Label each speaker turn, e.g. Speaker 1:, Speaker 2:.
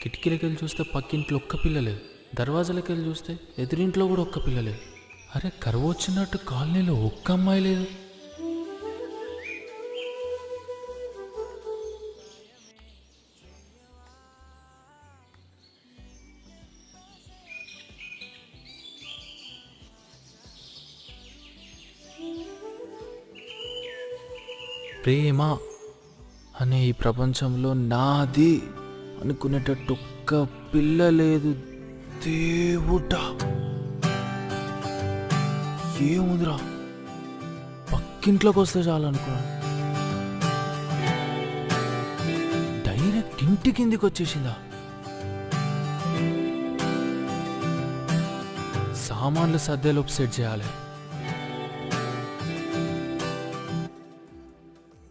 Speaker 1: కిటికీలకి వెళ్ళి చూస్తే పక్కింట్లో ఒక్క పిల్ల లేదు, దర్వాజాలకి వెళ్ళి చూస్తే ఎదురింట్లో కూడా ఒక్క పిల్ల లేదు. అరే కరువు వచ్చినట్టు కాలనీలో ఒక్క అమ్మాయి లేదు. ప్రేమ అనే ఈ ప్రపంచంలో నాది అనుకునేటట్టు ఒక్క పిల్ల లేదు. దేవుడా, ఏముందిరా, పక్కింట్లోకి వస్తే చాలు అనుకున్నాను. డైరెక్ట్ ఇంటి కిందికి వచ్చేసిందా? సామాన్లు సర్దేలోపు సెట్ చేయాలి.